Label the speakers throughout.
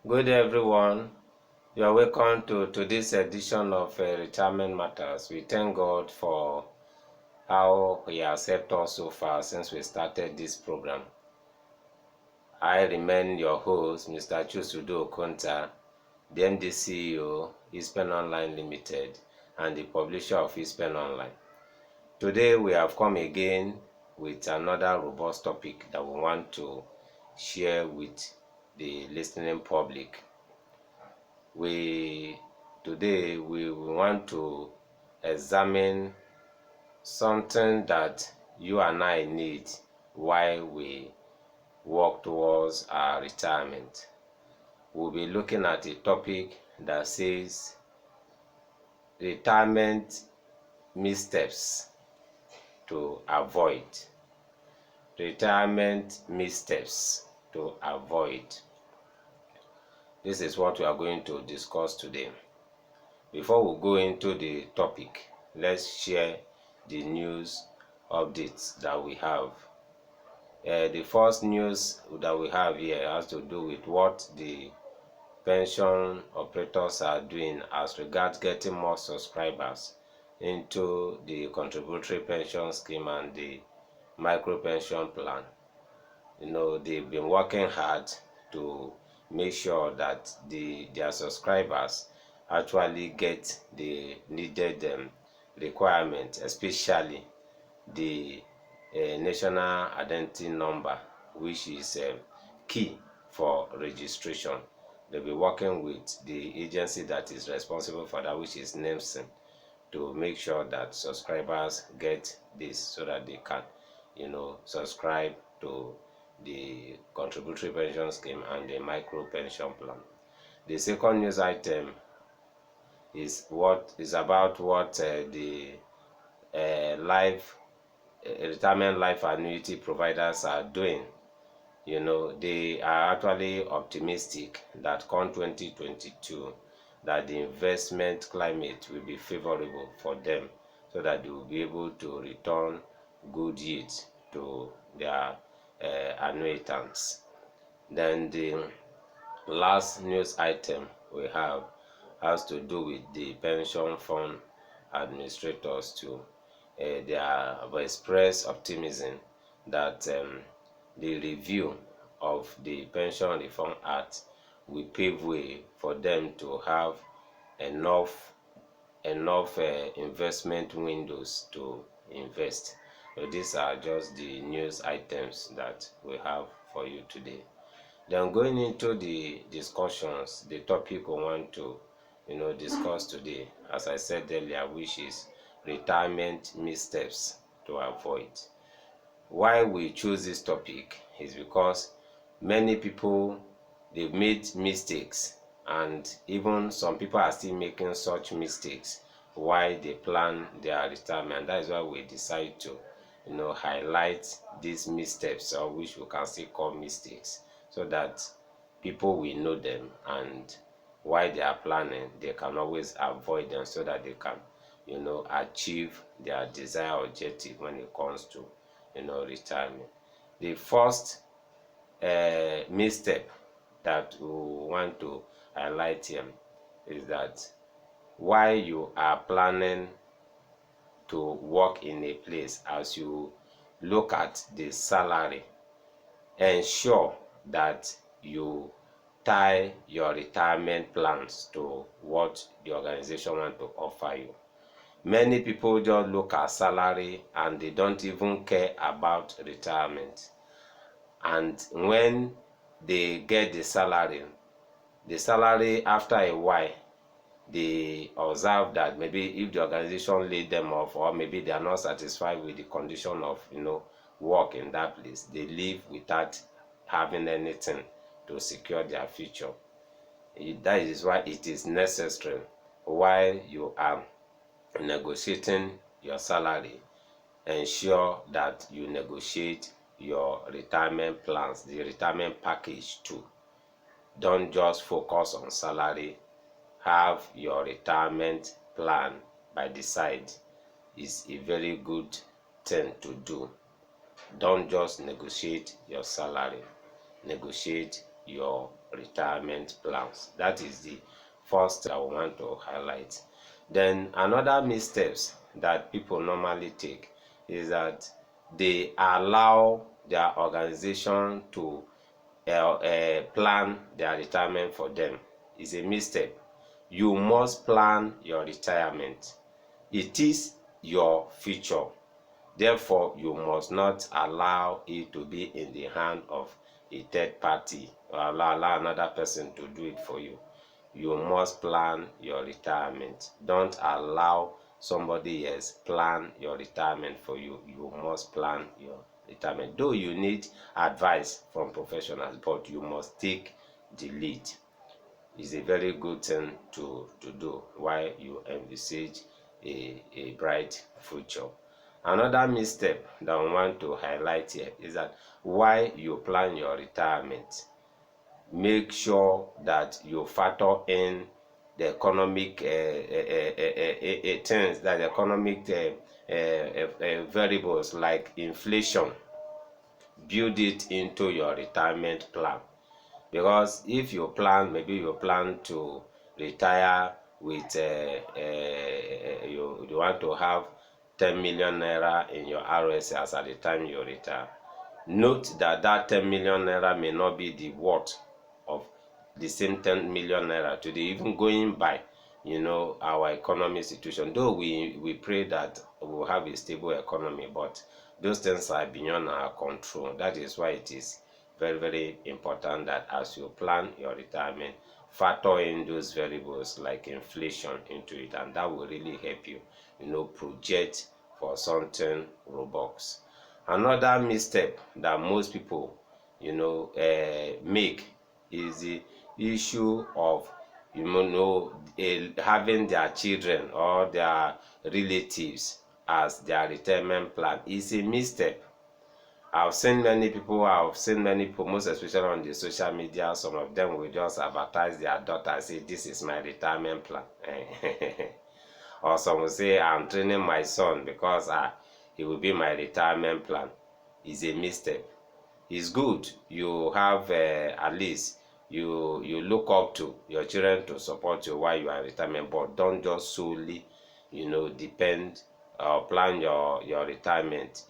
Speaker 1: Good day, everyone. You are welcome to today's edition of Retirement Matters. We thank God for how He has helped us so far since we started this program. I remain your host, Mr. Chusudo Okonta, the MD CEO, Eastpen Online Limited, and the publisher of Eastpen Online. Today, we have come again with another robust topic that we want to share with the listening public. Today we want to examine something that you and I need while we work towards our retirement. We'll be looking at a topic that says retirement missteps to avoid. Retirement missteps to avoid. This is what we are going to discuss today. Before we go into the topic, let's share the news updates that we have. The first news that we have here has to do with what the pension operators are doing as regards getting more subscribers into the contributory pension scheme and the micro pension plan. They've been working hard to make sure that their subscribers actually get the needed requirement, especially the national identity number, which is key for registration. They'll be working with the agency that is responsible for that, which is NEMSIN, to make sure that subscribers get this so that they can, subscribe to the contributory pension scheme and the micro pension plan. The second news item is about what the retirement life annuity providers are doing. They are actually optimistic that come 2022 that the investment climate will be favorable for them so that they will be able to return good yields to their annuitants. Then the last news item we have has to do with the pension fund administrators too. They have expressed optimism that the review of the Pension Reform Act will pave way for them to have enough investment windows to invest. So these are just the news items that we have for you today. Then going into the discussions, the topic we want to discuss today, as I said earlier, which is retirement missteps to avoid. Why we choose this topic is because many people, they've made mistakes, and even some people are still making such mistakes while they plan their retirement. That is why we decide to highlight these missteps, or which we can still call mistakes, so that people will know them, and while they are planning they can always avoid them so that they can achieve their desired objective when it comes to retirement. The first misstep that we want to highlight here is that while you are planning to work in a place, as you look at the salary, ensure that you tie your retirement plans to what the organization want to offer you. Many people just look at salary and they don't even care about retirement. And when they get the salary after a while, they observe that maybe if the organization laid them off, or maybe they are not satisfied with the condition of work in that place, they leave without having anything to secure their future. That is why it is necessary, while you are negotiating your salary, ensure that you negotiate your retirement plans, the retirement package too. Don't just focus on salary. Have your retirement plan by the side. Is a very good thing to do. Don't just negotiate your salary, negotiate your retirement plans. That is the first I want to highlight. Then another missteps that people normally take is that they allow their organization to plan their retirement for them. It's a mistake. You must plan your retirement. It is your future. Therefore, you must not allow it to be in the hand of a third party or allow another person to do it for you. You must plan your retirement. Don't allow somebody else plan your retirement for you. You must plan your retirement. Though you need advice from professionals, but you must take the lead. It's a very good thing to do while you envisage a bright future. Another misstep that I want to highlight here is that while you plan your retirement, make sure that you factor in the economic things, that economic variables like inflation. Build it into your retirement plan, because if you plan, maybe you plan to retire with you want to have 10 million naira in your RSS at the time you retire. Note that that 10 million naira may not be the worth of the same 10 million naira today, even going by our economic situation. Though we pray that we'll have a stable economy, but those things are beyond our control. That is why it is very, very important that as you plan your retirement, factor in those variables like inflation into it, and that will really help you project for something robust. Another misstep that most people make is the issue of having their children or their relatives as their retirement plan. Is a misstep. I've seen many people, most especially on the social media. Some of them will just advertise their daughter, say, "This is my retirement plan." Or some will say, "I'm training my son because he will be my retirement plan." Is a mistake. It's good you have at least you look up to your children to support you while you are in retirement, but don't just solely depend or plan your retirement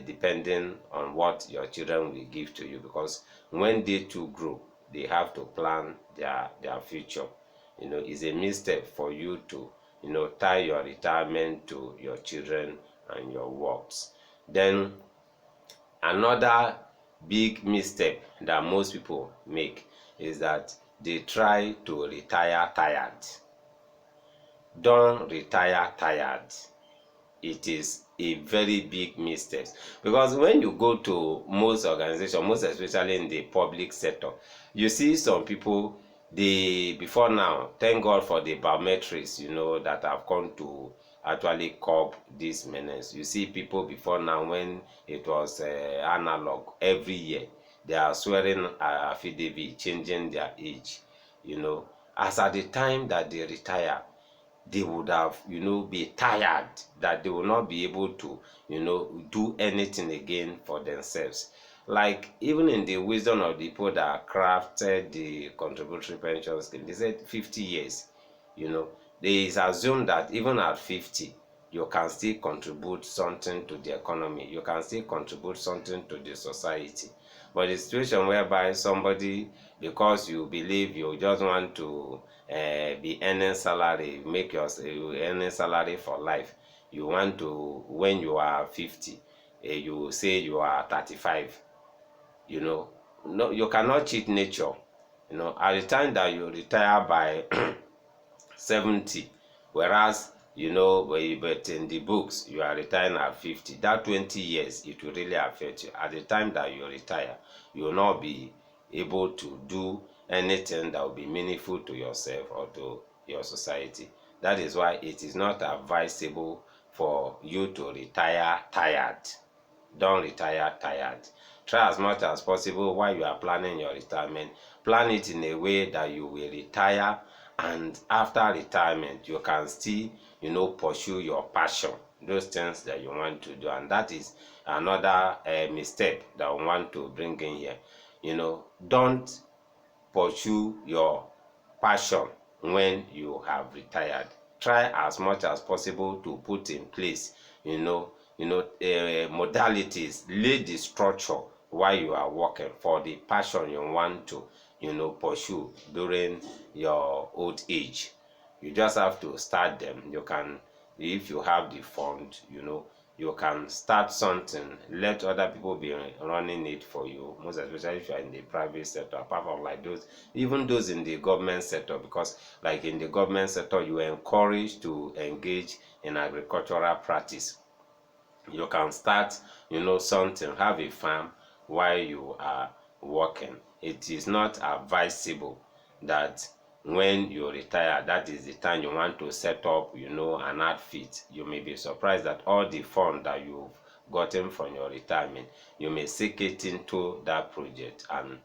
Speaker 1: depending on what your children will give to you, because when they too grow, they have to plan their future. It's a mistake for you to tie your retirement to your children and your works. Then another big mistake that most people make is that they try to retire tired. Don't retire tired. It is a very big mistake, because when you go to most organizations, most especially in the public sector, you see some people, before now, thank God for the biometrics that have come to actually curb this menace. You see people before now, when it was analog, every year they are swearing affidavit changing their age. As at the time that they retire, they would have be tired, that they will not be able to do anything again for themselves. Like, even in the wisdom of the people that crafted the contributory pension scheme, they said 50 years. They is assumed that even at 50 you can still contribute something to the economy, you can still contribute something to the society. But the situation whereby somebody, because you believe you just want to be earning salary, make your earning salary for life, you want to, when you are 50, you say you are 35. No, you cannot cheat nature. At the time that you retire by 70, whereas but in the books you are retiring at 50, that 20 years it will really affect you. At the time that you retire, you will not be able to do anything that will be meaningful to yourself or to your society. That is why it is not advisable for you to retire tired. Don't retire tired. Try as much as possible while you are planning your retirement. Plan it in a way that you will retire, and after retirement you can still pursue your passion, those things that you want to do. And that is another mistake that I want to bring in here. Don't pursue your passion when you have retired. Try as much as possible to put in place, modalities, lay the structure while you are working for the passion you want to, pursue during your old age. You just have to start them. You can, if you have the fund, you can start something, let other people be running it for you, most especially if you are in the private sector, apart from like those, even those in the government sector, because like in the government sector you are encouraged to engage in agricultural practice. You can start, something, have a farm while you are working. It is not advisable that when you retire, that is the time you want to set up, an outfit. You may be surprised that all the fund that you've gotten from your retirement, you may sink it into that project, and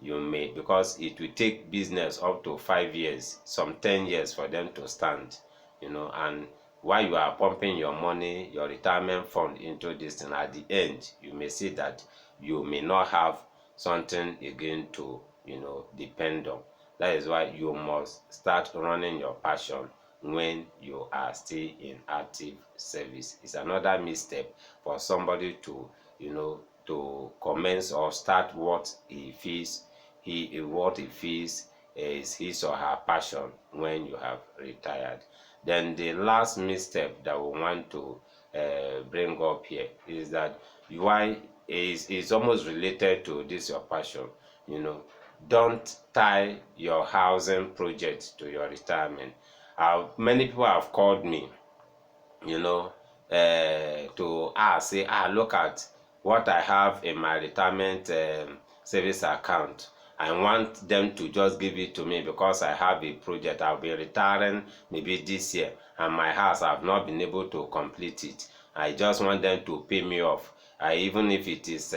Speaker 1: you may, because it will take business up to 5 years, some 10 years for them to stand, and while you are pumping your money, your retirement fund into this thing, at the end you may see that you may not have something again to, depend on. That is why you must start running your passion when you are still in active service. It's another misstep for somebody to, to commence or start what he feels is his or her passion when you have retired. Then the last misstep that we want to bring up here is that why is almost related to this your passion. Don't tie your housing project to your retirement. Many people have called me, to say, look at what I have in my retirement savings account. I want them to just give it to me because I have a project. I'll be retiring maybe this year, and my house I've not been able to complete it. I just want them to pay me off. Even if it is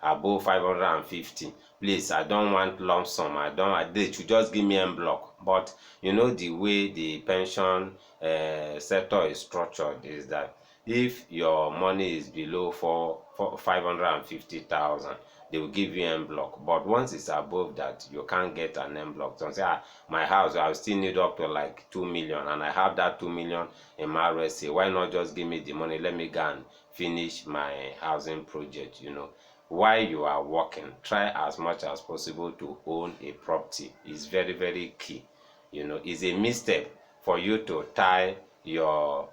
Speaker 1: above 550, please, I don't want lump sum. They should just give me en block. But the way the pension sector is structured is that if your money is below 550,000, they will give you en block. But once it's above that, you can't get an en block. So say, my house, I still need up to like 2 million, and I have that 2 million in my RSA. Why not just give me the money? Let me go and finish my housing project. While you are working, try as much as possible to own a property. It's very, very key. It's a misstep for you to tie your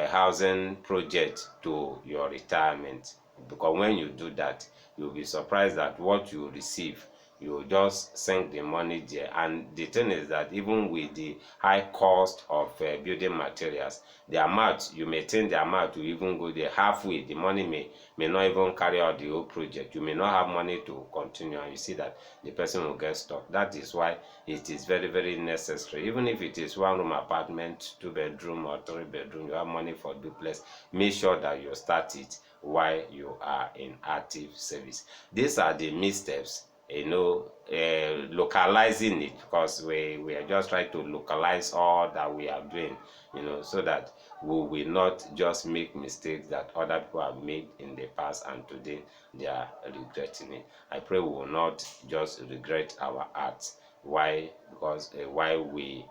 Speaker 1: housing project to your retirement, because when you do that, you'll be surprised at what you receive. You just sink the money there, and the thing is that even with the high cost of building materials, the amount, you may think the amount will even go there halfway. The money may not even carry out the whole project. You may not have money to continue, and you see that the person will get stuck. That is why it is very, very necessary. Even if it is 1 room apartment, 2 bedroom or 3 bedroom, you have money for duplex, make sure that you start it while you are in active service. These are the missteps, localizing it, because we are just trying to localize all that we are doing, so that we will not just make mistakes that other people have made in the past and today they are regretting it. I pray we will not just regret our acts. Why? Because while we,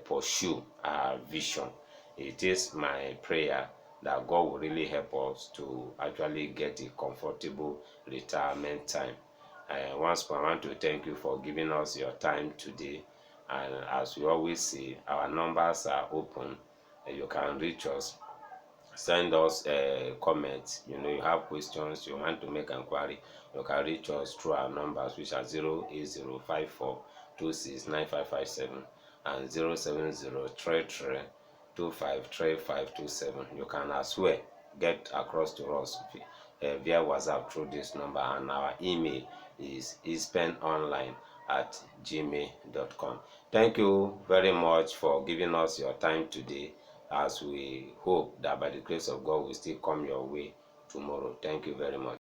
Speaker 1: pursue our vision, it is my prayer that God will really help us to actually get a comfortable retirement time. Once more, I want to thank you for giving us your time today. And as we always say, our numbers are open. You can reach us, send us comments. You have questions, you want to make inquiry, you can reach us through our numbers, which are 08054269557 and 07033253527. You can as well get across to us via WhatsApp through this number, and our email is ispenonline@gmail.com. Thank you very much for giving us your time today, as we hope that by the grace of God we still come your way tomorrow. Thank you very much.